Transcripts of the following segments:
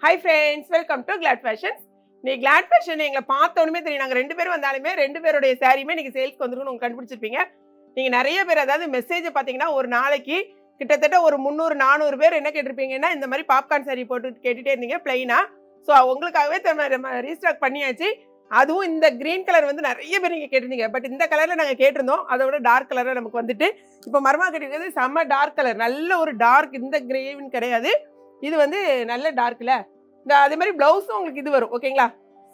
Hi friends, welcome to Glad Fashions. நீ Glad Fashion எங்களை பார்த்தோன்னே தெரியும். நாங்கள் 2 பேரும் வந்தாலுமே 2 பேருடைய சாரியுமே நீங்கள் சேல்ஸ்க்கு வந்துருக்குன்னு உங்களுக்கு கண்டுபிடிச்சிருப்பீங்க. நீங்கள் நிறைய பேர் அதாவது மெசேஜை பார்த்தீங்கன்னா ஒரு நாளைக்கு கிட்டத்தட்ட ஒரு 300-400 பேர் என்ன கேட்டிருப்பீங்கன்னா இந்த மாதிரி பாப்கார்ன் சாரி போட்டு கேட்டுகிட்டே இருந்தீங்க பிளைனா. ஸோ உங்களுக்காகவே நம்ம ரீஸ்டாக் பண்ணியாச்சு. அதுவும் இந்த கிரீன் கலர் வந்து நிறைய பேர் நீங்கள் கேட்டிருந்தீங்க. பட் இந்த கலரில் நாங்கள் கேட்டிருந்தோம். அதை விட டார்க் கலரில் நமக்கு வந்துட்டு இப்போ மரமாக கேட்டிருக்கிறது செம்ம டார்க் கலர். நல்ல ஒரு டார்க், இந்த கிரேவின் கிடையாது, இது வந்து நல்ல டார்க்கில். இந்த அதே மாதிரி ப்ளவுஸும் உங்களுக்கு இது வரும். ஓகேங்களா,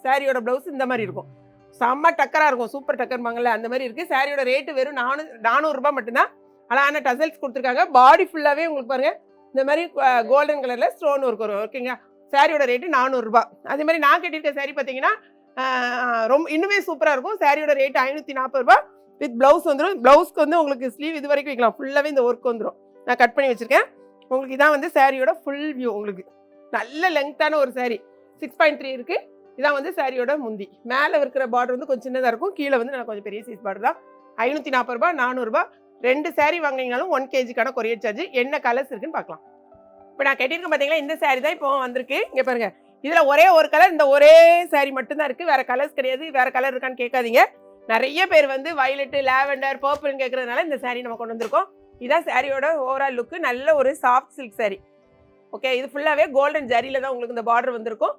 சாரியோட ப்ளவுஸ் இந்த மாதிரி இருக்கும். செம்ம டக்கராக இருக்கும், சூப்பர் டக்கர்பாங்கல்ல அந்த மாதிரி இருக்குது. சாரியோட ரேட்டு வெறும் 400 ரூபாய் மட்டும்தான். ஆனால் டசல்ஸ் கொடுத்துருக்காங்க. பாடி ஃபுல்லாகவே உங்களுக்கு பாருங்கள் இந்த மாதிரி கோல்டன் கலரில் ஸ்டோன் ஒர்க் வரும். ஓகேங்களா, சாரியோட ரேட்டு 400 ரூபாய். அதே மாதிரி நான் கட்டியிருக்க சாரி பார்த்தீங்கன்னா ரொம்ப இன்னுமே சூப்பராக இருக்கும். சாரியோட ரேட்டு 540 ரூபாய் வித் ப்ளவுஸ் வந்துடும். ப்ளவுஸ்க்கு வந்து உங்களுக்கு ஸ்லீவ் இது வரைக்கும் வைக்கலாம், ஃபுல்லாகவே இந்த ஒர்க் வந்துடும். நான் கட் பண்ணி வச்சுருக்கேன். உங்களுக்கு இதான் வந்து சாரியோட ஃபுல் வியூ. உங்களுக்கு நல்ல லெங்க்த்தான ஒரு சாரி 6.3 இருக்குது. இதான் வந்து சாரியோட முந்தி. மேலே இருக்கிற பார்டர் வந்து கொஞ்சம் சின்னதாக இருக்கும், கீழே வந்து நான் கொஞ்சம் பெரிய சைஸ் பார்டர் தான். 540 ரூபாய், 400 ரூபாய். 2 சாரி வாங்கினீங்கனாலும் 1 kg கொரியர் சார்ஜ். என்ன கலர்ஸ் இருக்குன்னு பார்க்கலாம். இப்போ நான் கட்டியிருக்கேன் பார்த்தீங்களா, இந்த சாரி தான் இப்போ வந்திருக்கு. இங்கே பாருங்கள், இதில் ஒரே ஒரு கலர், இந்த ஒரே சாரி மட்டும்தான் இருக்குது, வேறு கலர்ஸ் கிடையாது. வேறு கலர் இருக்கான்னு கேட்காதீங்க. நிறைய பேர் வந்து வயலட்டு, லாவெண்டர், பர்பிள்னு கேட்குறதுனால இந்த சாரி நம்ம கொண்டு வந்திருக்கோம். இதான் சாரியோட ஓவரால் லுக்கு. நல்ல ஒரு சாஃப்ட் சில்க் சாரி. ஓகே, இது ஃபுல்லாகவே கோல்டன் ஜரியில் தான் உங்களுக்கு இந்த பார்டர் வந்திருக்கும்.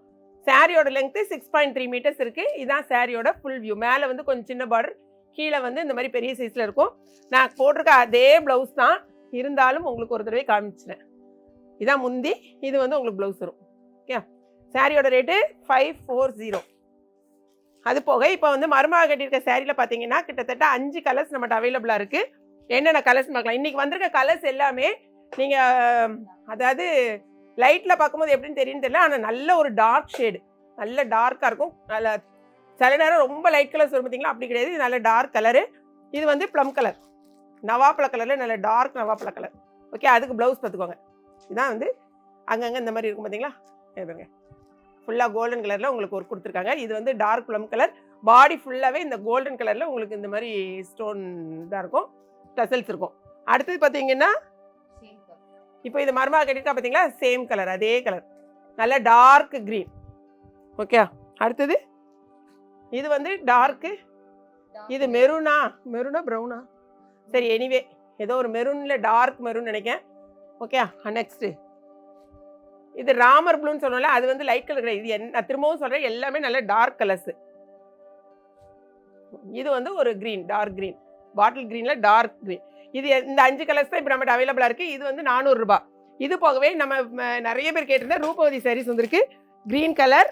சாரியோட லெங்க்த்து 6.3 மீட்டர்ஸ் இருக்குது. இதுதான் சாரியோட ஃபுல் வியூ. மேலே வந்து கொஞ்சம் சின்ன பார்டர், கீழே வந்து இந்த மாதிரி பெரிய சைஸில் இருக்கும். நான் போட்டிருக்க அதே ப்ளவுஸ் தான், இருந்தாலும் உங்களுக்கு ஒரு தடவை காமிச்சிட்டேன். இதான் முந்தி, இது வந்து உங்களுக்கு ப்ளவுஸ் வரும். ஓகே, சாரியோட ரேட்டு 540. அது போக இப்போ வந்து மருமக கட்டியிருக்க சாரியில் பார்த்தீங்கன்னா கிட்டத்தட்ட 5 கலர்ஸ் நம்மகிட்ட அவைலபிளாக இருக்குது. என்னென்ன கலர்ஸ் பார்க்கலாம். இன்றைக்கி வந்திருக்க கலர்ஸ் எல்லாமே நீங்கள் அதாவது லைட்டில் பார்க்கும்போது எப்படின்னு தெரியுன்னு தெரியல, ஆனால் நல்ல ஒரு டார்க் ஷேடு, நல்ல டார்க்காக இருக்கும். நல்ல சில நேரம் ரொம்ப லைட் கலர்ஸ் வரும் பார்த்தீங்களா, அப்படி கிடையாது. இது நல்ல டார்க் கலரு. இது வந்து ப்ளம் கலர், நவாப்பழ கலரில் நல்ல டார்க் நவாப்பழ கலர். ஓகே, அதுக்கு ப்ளவுஸ் பார்த்துக்கோங்க. இதான் வந்து அங்கங்கே இந்த மாதிரி இருக்கும் பார்த்தீங்களா, பாருங்க ஃபுல்லாக கோல்டன் கலரில் உங்களுக்கு ஒர்க் கொடுத்துருக்காங்க. இது வந்து டார்க் ப்ளம் கலர். பாடி ஃபுல்லாகவே இந்த கோல்டன் கலரில் உங்களுக்கு இந்த மாதிரி ஸ்டோன் இதாக இருக்கும், டசல்ஸ் இருக்கும். அடுத்தது பார்த்தீங்கன்னா இப்போ இது மருமக கட்டியிருக்கா பார்த்தீங்களா, சேம் கலர், அதே கலர், நல்ல டார்க் க்ரீன். ஓகே, அடுத்தது இது வந்து டார்க்கு, இது மெரூனா ப்ரௌனா, சரி எனிவே ஏதோ ஒரு மெரூனில் டார்க் மெரூன் நினைக்கிறேன். ஓகே, நெக்ஸ்ட்டு இது ராமர் ப்ளூன்னு சொன்னோம்ல, அது வந்து லைட் கலர் கிடையாது. இது நான் திரும்பவும் சொல்கிறேன், எல்லாமே நல்ல டார்க் கலர்ஸு. இது வந்து ஒரு க்ரீன், டார்க் க்ரீன், பாட்டில் க்ரீனில் டார்க் க்ரீன். இது இந்த 5 கலர்ஸ் தான் இப்போ நம்மகிட்ட அவைலபிளாக இருக்குது. இது வந்து 400 ரூபாய். இது போகவே நம்ம நிறைய பேர் கேட்டிருந்தா ரூபவதி சாரீஸ் வந்திருக்கு. க்ரீன் கலர்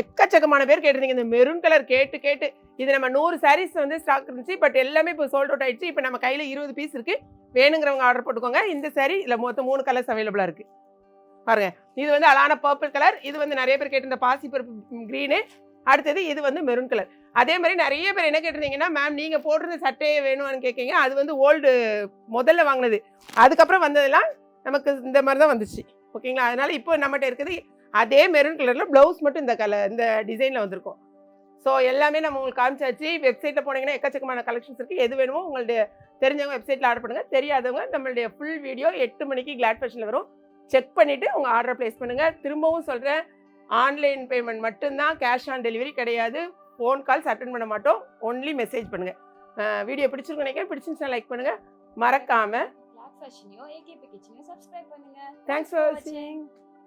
எக்கச்சக்கமான பேர் கேட்டிருந்தீங்க. இந்த மெரூன் கலர் கேட்டு இது நம்ம 100 சாரீஸ் வந்து ஸ்டாக் இருந்துச்சு. பட் எல்லாமே இப்போ சோல்ட் அவுட் ஆகிடுச்சு. இப்போ நம்ம கையில் 20 பீஸ் இருக்குது. வேணுங்கிறவங்க ஆர்டர் போட்டுக்கோங்க. இந்த சாரீ இல்லை மொத்தம் 3 கலர்ஸ் அவைலபிளாக இருக்குது. பாருங்க, இது வந்து அழகான பர்பிள் கலர். இது வந்து நிறைய பேர் கேட்டிருந்த பாசி பருப்பு க்ரீனு. அடுத்தது இது வந்து மெரூன் கலர். அதே மாதிரி நிறைய பேர் என்ன கேட்டிருந்தீங்கன்னா, மேம் நீங்கள் போடுறது சட்டையே வேணும்னு கேட்குங்க. அது வந்து ஓல்டு, முதல்ல வாங்கினது. அதுக்கப்புறம் வந்ததெல்லாம் நமக்கு இந்த மாதிரி தான் வந்துச்சு. ஓகேங்களா, அதனால் இப்போ நம்மகிட்ட இருக்குது அதே மெரூன் கலரில் ப்ளவுஸ் மட்டும் இந்த டிசைனில் வந்திருக்கும். ஸோ எல்லாமே நம்ம உங்களுக்கு காமிச்சாச்சு. வெப்சைட்டில் போனீங்கன்னா எக்கச்சக்கமான கலெக்ஷன்ஸ் இருக்குது. எது வேணுமோ உங்களுடைய தெரிஞ்சவங்க வெப்சைட்டில் ஆர்டர் பண்ணுங்கள். தெரியாதவங்க நம்மளுடைய ஃபுல் வீடியோ 8 மணிக்கு கிளாட் ஃபேஷனில் வரும். செக் பண்ணிவிட்டு உங்கள் ஆர்டரை ப்ளேஸ் பண்ணுங்கள். திரும்பவும் சொல்கிறேன், ஆன்லைன் பேமெண்ட் மட்டும்தான், கேஷ் ஆன் டெலிவரி கிடையாது. ஃபோன் கால்ஸ் அட்டன் பண்ண மாட்டோம், ஒன்லி மெசேஜ் பண்ணுங்கள். வீடியோ பிடிச்சிருக்கு நினைக்கிறேன். பிடிச்சிருந்துச்சுன்னா லைக் பண்ணுங்கள். மறக்காமல் கிளாட் ஃபேஷனையும் ஏகேபி கிச்சனையும் சப்ஸ்கிரைப் பண்ணுங்கள். தேங்க்ஸ் ஃபார் வாட்சிங்.